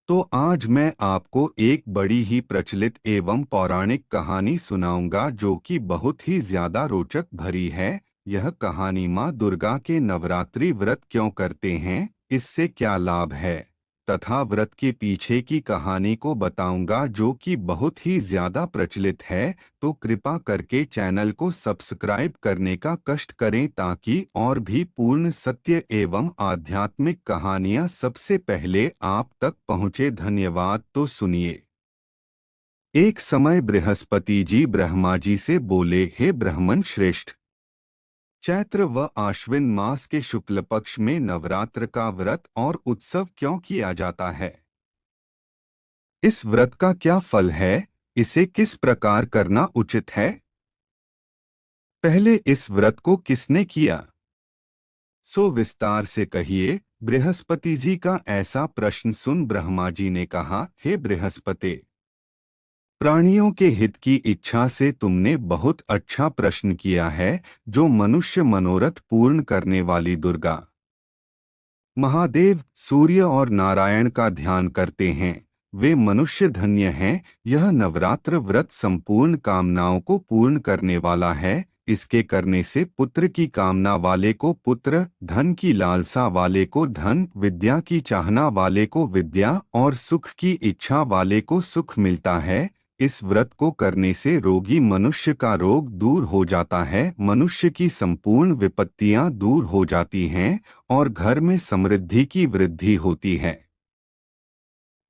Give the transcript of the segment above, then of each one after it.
तो आज मैं आपको एक बड़ी ही प्रचलित एवं पौराणिक कहानी सुनाऊंगा जो कि बहुत ही ज्यादा रोचक भरी है। यह कहानी माँ दुर्गा के नवरात्रि व्रत क्यों करते हैं, इससे क्या लाभ है, तथा व्रत के पीछे की कहानी को बताऊंगा जो कि बहुत ही ज्यादा प्रचलित है। तो कृपा करके चैनल को सब्सक्राइब करने का कष्ट करें ताकि और भी पूर्ण सत्य एवं आध्यात्मिक कहानियां सबसे पहले आप तक पहुंचे। धन्यवाद। तो सुनिए। एक समय बृहस्पति जी ब्रह्मा जी से बोले, हे ब्राह्मण श्रेष्ठ, चैत्र व आश्विन मास के शुक्ल पक्ष में नवरात्र का व्रत और उत्सव क्यों किया जाता है? इस व्रत का क्या फल है? इसे किस प्रकार करना उचित है? पहले इस व्रत को किसने किया? सो विस्तार से कहिए। बृहस्पति जी का ऐसा प्रश्न सुन ब्रह्मा जी ने कहा, हे बृहस्पति, प्राणियों के हित की इच्छा से तुमने बहुत अच्छा प्रश्न किया है। जो मनुष्य मनोरथ पूर्ण करने वाली दुर्गा, महादेव, सूर्य और नारायण का ध्यान करते हैं, वे मनुष्य धन्य हैं। यह नवरात्र व्रत संपूर्ण कामनाओं को पूर्ण करने वाला है। इसके करने से पुत्र की कामना वाले को पुत्र, धन की लालसा वाले को धन, विद्या की चाहना वाले को विद्या और सुख की इच्छा वाले को सुख मिलता है। इस व्रत को करने से रोगी मनुष्य का रोग दूर हो जाता है, मनुष्य की संपूर्ण विपत्तियां दूर हो जाती हैं और घर में समृद्धि की वृद्धि होती है।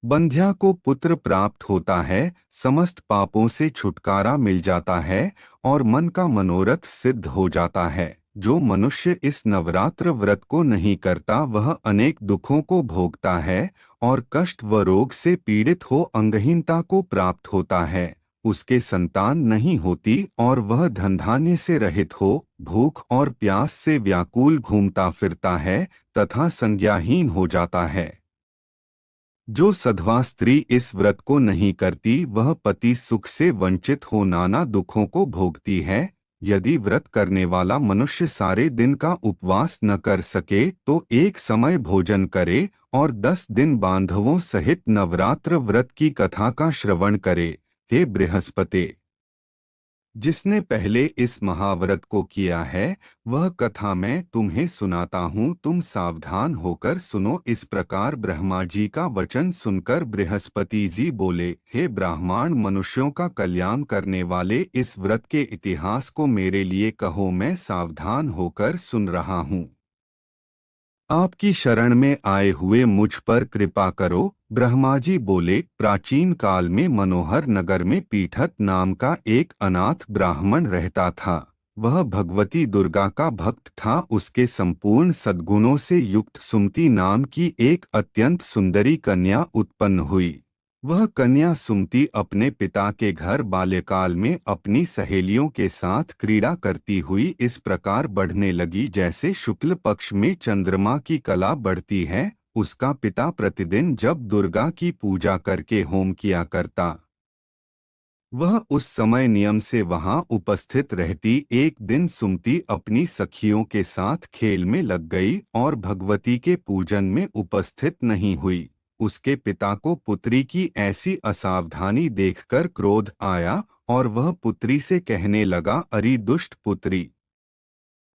बंध्या को पुत्र प्राप्त होता है, समस्त पापों से छुटकारा मिल जाता है और मन का मनोरथ सिद्ध हो जाता है। जो मनुष्य इस नवरात्र व्रत को नहीं करता वह अनेक दुखों को भोगता है और कष्ट व रोग से पीड़ित हो अंगहीनता को प्राप्त होता है। उसके संतान नहीं होती और वह धन धान्य से रहित हो भूख और प्यास से व्याकुल घूमता फिरता है तथा संज्ञाहीन हो जाता है। जो सधवा स्त्री इस व्रत को नहीं करती वह पति सुख से वंचित हो नाना दुखों को भोगती है। यदि व्रत करने वाला मनुष्य सारे दिन का उपवास न कर सके तो एक समय भोजन करे और 10 दिन बांधवों सहित नवरात्र व्रत की कथा का श्रवण करे। हे बृहस्पति, जिसने पहले इस महाव्रत को किया है वह कथा मैं तुम्हें सुनाता हूँ, तुम सावधान होकर सुनो। इस प्रकार ब्रह्मा जी का वचन सुनकर बृहस्पति जी बोले, हे ब्राह्मण, मनुष्यों का कल्याण करने वाले इस व्रत के इतिहास को मेरे लिए कहो, मैं सावधान होकर सुन रहा हूँ। आपकी शरण में आए हुए मुझ पर कृपा करो। ब्रह्मा जी बोले, प्राचीन काल में मनोहर नगर में पीठत नाम का एक अनाथ ब्राह्मण रहता था। वह भगवती दुर्गा का भक्त था। उसके संपूर्ण सद्गुणों से युक्त सुमति नाम की एक अत्यंत सुंदरी कन्या उत्पन्न हुई। वह कन्या सुमति अपने पिता के घर बाल्यकाल में अपनी सहेलियों के साथ क्रीड़ा करती हुई इस प्रकार बढ़ने लगी जैसे शुक्ल पक्ष में चंद्रमा की कला बढ़ती है। उसका पिता प्रतिदिन जब दुर्गा की पूजा करके होम किया करता, वह उस समय नियम से वहां उपस्थित रहती। एक दिन सुमति अपनी सखियों के साथ खेल में लग गई और भगवती के पूजन में उपस्थित नहीं हुई। उसके पिता को पुत्री की ऐसी असावधानी देखकर क्रोध आया और वह पुत्री से कहने लगा, अरे दुष्ट पुत्री,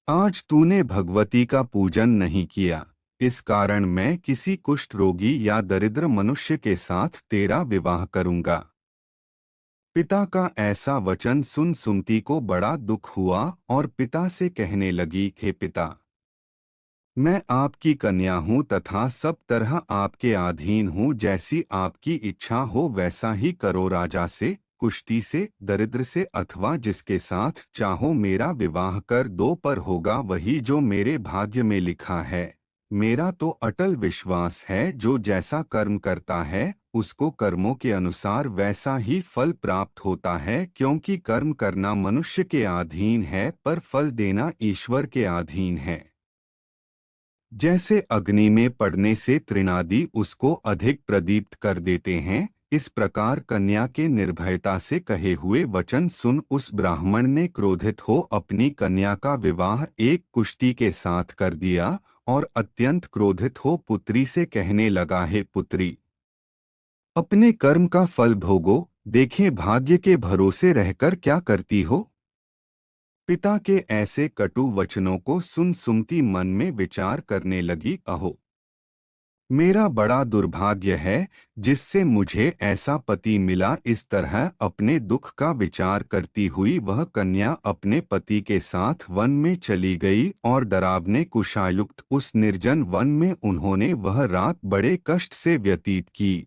आज तूने भगवती का पूजन नहीं किया, इस कारण मैं किसी कुष्ठ रोगी या दरिद्र मनुष्य के साथ तेरा विवाह करूंगा। पिता का ऐसा वचन सुन सुमति को बड़ा दुख हुआ और पिता से कहने लगी, हे पिता, मैं आपकी कन्या हूँ तथा सब तरह आपके अधीन हूँ। जैसी आपकी इच्छा हो वैसा ही करो। राजा से, कुष्ठी से, दरिद्र से अथवा जिसके साथ चाहो मेरा विवाह कर दो, पर होगा वही जो मेरे भाग्य में लिखा है। मेरा तो अटल विश्वास है जो जैसा कर्म करता है उसको कर्मों के अनुसार वैसा ही फल प्राप्त होता है, क्योंकि कर्म करना मनुष्य के अधीन है पर फल देना ईश्वर के अधीन है। जैसे अग्नि में पड़ने से तृणादि उसको अधिक प्रदीप्त कर देते हैं, इस प्रकार कन्या के निर्भयता से कहे हुए वचन सुन उस ब्राह्मण ने क्रोधित हो अपनी कन्या का विवाह एक कुष्ठी के साथ कर दिया और अत्यंत क्रोधित हो पुत्री से कहने लगा, हे पुत्री, अपने कर्म का फल भोगो, देखें भाग्य के भरोसे रहकर क्या करती हो। पिता के ऐसे कटु वचनों को सुन सुमति मन में विचार करने लगी, अहो, मेरा बड़ा दुर्भाग्य है जिससे मुझे ऐसा पति मिला। इस तरह अपने दुख का विचार करती हुई वह कन्या अपने पति के साथ वन में चली गई और डरावने कुशायुक्त उस निर्जन वन में उन्होंने वह रात बड़े कष्ट से व्यतीत की।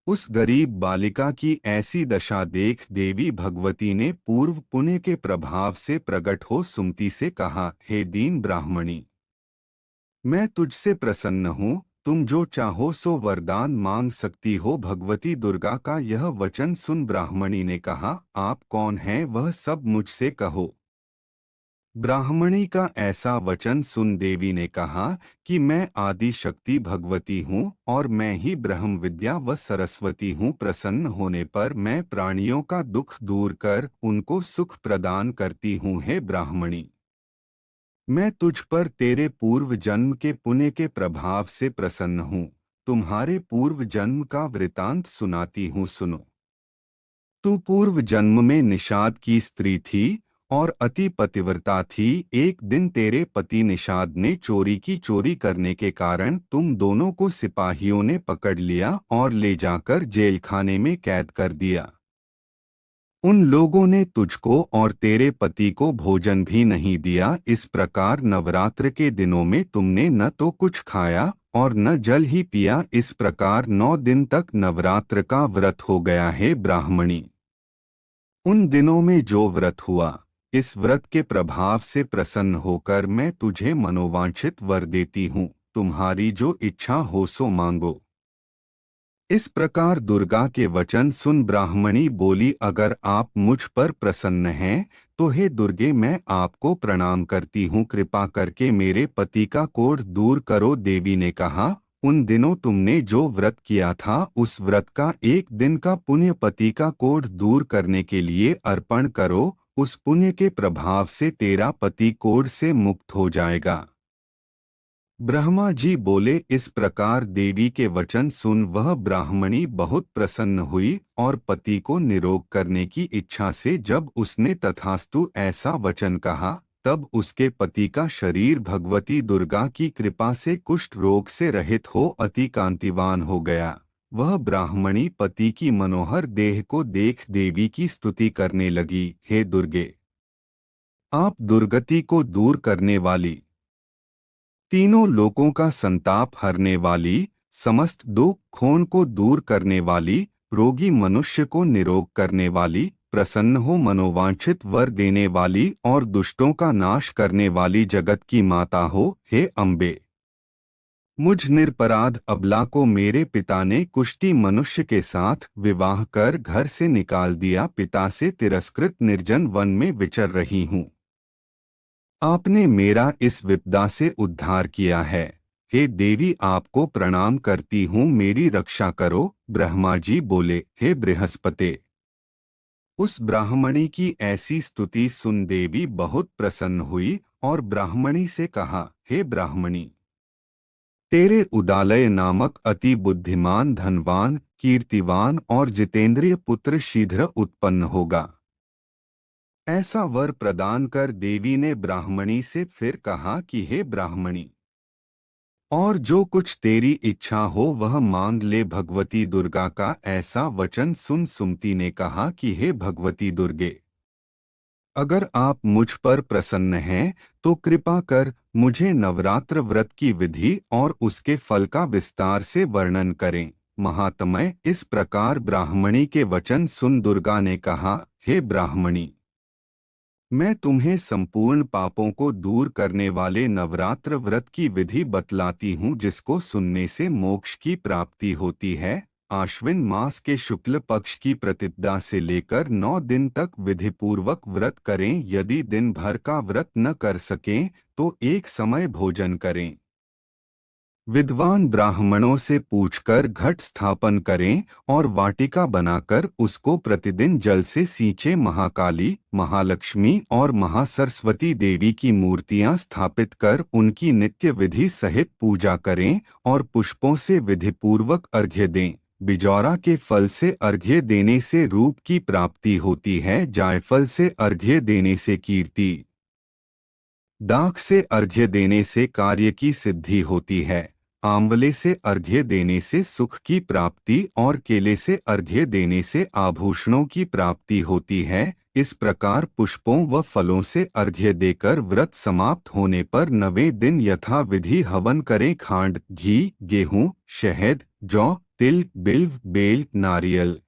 उस गरीब बालिका की ऐसी दशा देख देवी भगवती ने पूर्व पुण्य के प्रभाव से प्रकट हो सुमति से कहा, हे दीन ब्राह्मणी, मैं तुझसे प्रसन्न हूँ, तुम जो चाहो सो वरदान मांग सकती हो। भगवती दुर्गा का यह वचन सुन ब्राह्मणी ने कहा, आप कौन हैं वह सब मुझसे कहो। ब्राह्मणी का ऐसा वचन सुन देवी ने कहा कि मैं आदि शक्ति भगवती हूँ और मैं ही ब्रह्म विद्या व सरस्वती हूँ। प्रसन्न होने पर मैं प्राणियों का दुख दूर कर उनको सुख प्रदान करती हूँ। हे ब्राह्मणी, मैं तुझ पर तेरे पूर्व जन्म के पुण्य के प्रभाव से प्रसन्न हूँ। तुम्हारे पूर्व जन्म का वृतांत सुनाती हूँ, सुनो। तू पूर्व जन्म में निषाद की स्त्री थी और अति पतिव्रता थी। एक दिन तेरे पति निषाद ने चोरी की। चोरी करने के कारण तुम दोनों को सिपाहियों ने पकड़ लिया और ले जाकर जेल खाने में कैद कर दिया। उन लोगों ने तुझको और तेरे पति को भोजन भी नहीं दिया। इस प्रकार नवरात्र के दिनों में तुमने न तो कुछ खाया और न जल ही पिया। इस प्रकार 9 दिन तक नवरात्र का व्रत हो गया है। ब्राह्मणी, उन दिनों में जो व्रत हुआ, इस व्रत के प्रभाव से प्रसन्न होकर मैं तुझे मनोवांछित वर देती हूँ। तुम्हारी जो इच्छा हो सो मांगो। इस प्रकार दुर्गा के वचन सुन ब्राह्मणी बोली, अगर आप मुझ पर प्रसन्न हैं तो हे दुर्गे, मैं आपको प्रणाम करती हूँ। कृपा करके मेरे पति का कोढ़ दूर करो। देवी ने कहा, उन दिनों तुमने जो व्रत किया था उस व्रत का एक दिन का पुण्य पति का कोढ़ दूर करने के लिए अर्पण करो। उस पुण्य के प्रभाव से तेरा पति कोढ़ से मुक्त हो जाएगा। ब्रह्मा जी बोले। इस प्रकार देवी के वचन सुन वह ब्राह्मणी बहुत प्रसन्न हुई और पति को निरोग करने की इच्छा से जब उसने तथास्तु ऐसा वचन कहा, तब उसके पति का शरीर भगवती दुर्गा की कृपा से कुष्ठ रोग से रहित हो अति कांतिवान हो गया। वह ब्राह्मणी पति की मनोहर देह को देख देवी की स्तुति करने लगी, हे दुर्गे, आप दुर्गति को दूर करने वाली, तीनों लोकों का संताप हरने वाली, समस्त दुख खोन को दूर करने वाली, रोगी मनुष्य को निरोग करने वाली, प्रसन्न हो मनोवांछित वर देने वाली और दुष्टों का नाश करने वाली जगत की माता हो। हे अम्बे, मुझ निरपराध अबला को मेरे पिता ने कुष्ठी मनुष्य के साथ विवाह कर घर से निकाल दिया। पिता से तिरस्कृत निर्जन वन में विचर रही हूँ। आपने मेरा इस विपदा से उद्धार किया है। हे देवी, आपको प्रणाम करती हूँ, मेरी रक्षा करो। ब्रह्मा जी बोले, हे बृहस्पति। उस ब्राह्मणी की ऐसी स्तुति सुन देवी बहुत प्रसन्न हुई और ब्राह्मणी से कहा, हे ब्राह्मणी, तेरे उदालय नामक अति बुद्धिमान, धनवान, कीर्तिवान और जितेंद्रिय पुत्र शीघ्र उत्पन्न होगा। ऐसा वर प्रदान कर देवी ने ब्राह्मणी से फिर कहा कि हे ब्राह्मणी, और जो कुछ तेरी इच्छा हो वह मांग ले। भगवती दुर्गा का ऐसा वचन सुन सुमति ने कहा कि हे भगवती दुर्गे, अगर आप मुझ पर प्रसन्न हैं तो कृपा कर मुझे नवरात्र व्रत की विधि और उसके फल का विस्तार से वर्णन करें। महात्मय, इस प्रकार ब्राह्मणी के वचन सुन दुर्गा ने कहा, हे ब्राह्मणी, मैं तुम्हें संपूर्ण पापों को दूर करने वाले नवरात्र व्रत की विधि बतलाती हूँ, जिसको सुनने से मोक्ष की प्राप्ति होती है। आश्विन मास के शुक्ल पक्ष की प्रतिपदा से लेकर 9 दिन तक विधिपूर्वक व्रत करें। यदि दिन भर का व्रत न कर सकें तो एक समय भोजन करें। विद्वान ब्राह्मणों से पूछकर घट स्थापन करें और वाटिका बनाकर उसको प्रतिदिन जल से सींचे। महाकाली, महालक्ष्मी और महासरस्वती देवी की मूर्तियां स्थापित कर उनकी नित्य विधि सहित पूजा करें और पुष्पों से विधिपूर्वक अर्घ्य दें। बिजौरा के फल से अर्घ्य देने से रूप की प्राप्ति होती है। जायफल से अर्घ्य देने से कीर्ति, दाख से अर्घ्य देने से कार्य की सिद्धि होती है। आंवले से अर्घ्य देने से सुख की प्राप्ति और केले से अर्घ्य देने से आभूषणों की प्राप्ति होती है। इस प्रकार पुष्पों व फलों से अर्घ्य देकर व्रत समाप्त होने पर 9वें दिन यथा विधि हवन करें। खांड, घी, गेहूं, शहद, जौ, तिल, बिल्व, बेल, नारियल,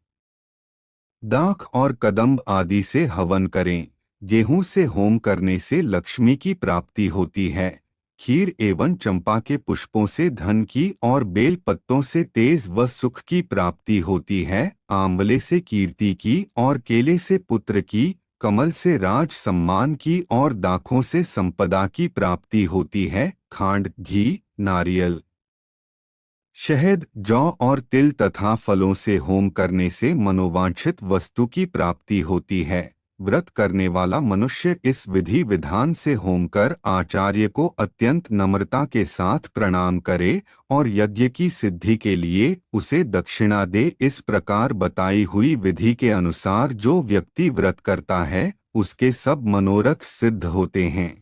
दाख और कदम्ब आदि से हवन करें। गेहूं से होम करने से लक्ष्मी की प्राप्ति होती है। खीर एवं चंपा के पुष्पों से धन की और बेल पत्तों से तेज व सुख की प्राप्ति होती है। आंवले से कीर्ति की और केले से पुत्र की, कमल से राज सम्मान की और दाखों से संपदा की प्राप्ति होती है। खांड, घी, नारियल, शहद, जौ और तिल तथा फलों से होम करने से मनोवांछित वस्तु की प्राप्ति होती है। व्रत करने वाला मनुष्य इस विधि विधान से होम कर आचार्य को अत्यंत नम्रता के साथ प्रणाम करे और यज्ञ की सिद्धि के लिए उसे दक्षिणा दे। इस प्रकार बताई हुई विधि के अनुसार जो व्यक्ति व्रत करता है उसके सब मनोरथ सिद्ध होते हैं।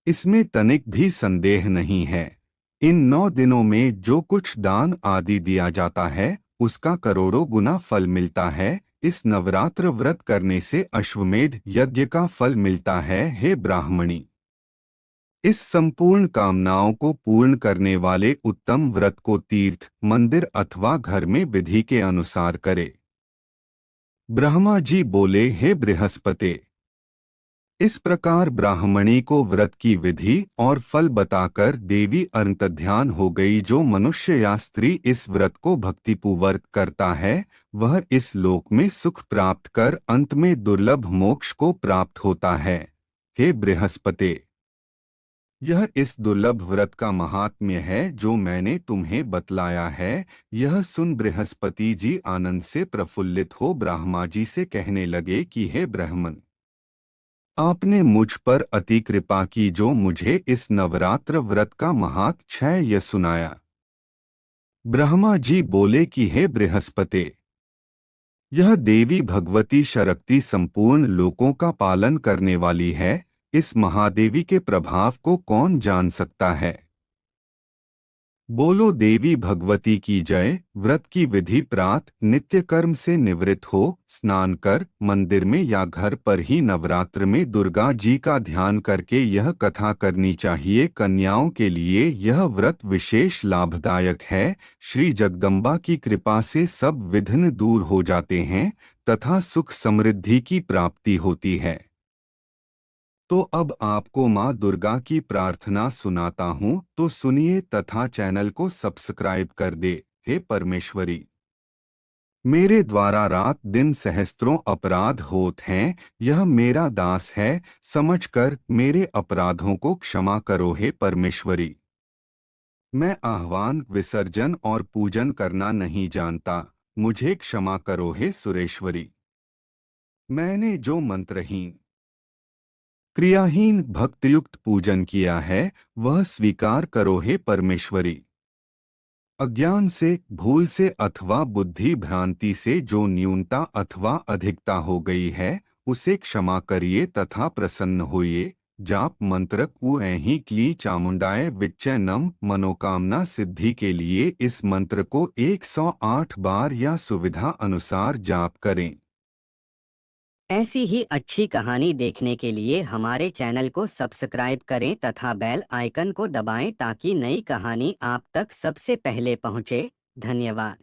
इसमें तनिक भी संदेह नहीं है। इन 9 दिनों में जो कुछ दान आदि दिया जाता है उसका करोड़ों गुना फल मिलता है। इस नवरात्र व्रत करने से अश्वमेध यज्ञ का फल मिलता है। हे ब्राह्मणी, इस संपूर्ण कामनाओं को पूर्ण करने वाले उत्तम व्रत को तीर्थ, मंदिर अथवा घर में विधि के अनुसार करे। ब्रह्मा जी बोले, हे बृहस्पते, इस प्रकार ब्राह्मणी को व्रत की विधि और फल बताकर देवी अंतर्ध्यान हो गई। जो मनुष्य या स्त्री इस व्रत को भक्तिपूर्वक करता है वह इस लोक में सुख प्राप्त कर अंत में दुर्लभ मोक्ष को प्राप्त होता है। हे बृहस्पते, यह इस दुर्लभ व्रत का महात्म्य है जो मैंने तुम्हें बतलाया है। यह सुन बृहस्पति जी आनंद से प्रफुल्लित हो ब्रह्मा जी से कहने लगे कि हे ब्राह्मण, आपने मुझ पर अति कृपा की जो मुझे इस नवरात्र व्रत का महात्म्य सुनाया। ब्रह्मा जी बोले कि हे बृहस्पते, यह देवी भगवती शक्ति संपूर्ण लोकों का पालन करने वाली है। इस महादेवी के प्रभाव को कौन जान सकता है। बोलो देवी भगवती की जय। व्रत की विधि प्रात नित्य कर्म से निवृत्त हो स्नान कर मंदिर में या घर पर ही नवरात्र में दुर्गा जी का ध्यान करके यह कथा करनी चाहिए। कन्याओं के लिए यह व्रत विशेष लाभदायक है। श्री जगदम्बा की कृपा से सब विघ्न दूर हो जाते हैं तथा सुख समृद्धि की प्राप्ति होती है। तो अब आपको माँ दुर्गा की प्रार्थना सुनाता हूँ, तो सुनिए तथा चैनल को सब्सक्राइब कर दे। हे परमेश्वरी, मेरे द्वारा रात दिन सहस्त्रों अपराध होत हैं, यह मेरा दास है, समझकर मेरे अपराधों को क्षमा करो। हे परमेश्वरी, मैं आह्वान, विसर्जन और पूजन करना नहीं जानता, मुझे क्षमा करो। हे सुरेश्वरी, मैंने जो मंत्रहीन क्रियाहीन भक्तियुक्त पूजन किया है वह स्वीकार करो। हे परमेश्वरी, अज्ञान से, भूल से अथवा बुद्धि भ्रांति से जो न्यूनता अथवा अधिकता हो गई है उसे क्षमा करिए तथा प्रसन्न होइए। जाप मंत्र कु ऐहि क्ली चामुंडाय विच्चय नम। मनोकामना सिद्धि के लिए इस मंत्र को 108 बार या सुविधा अनुसार जाप करें। ऐसी ही अच्छी कहानी देखने के लिए हमारे चैनल को सब्सक्राइब करें तथा बेल आइकन को दबाएं ताकि नई कहानी आप तक सबसे पहले पहुंचे। धन्यवाद।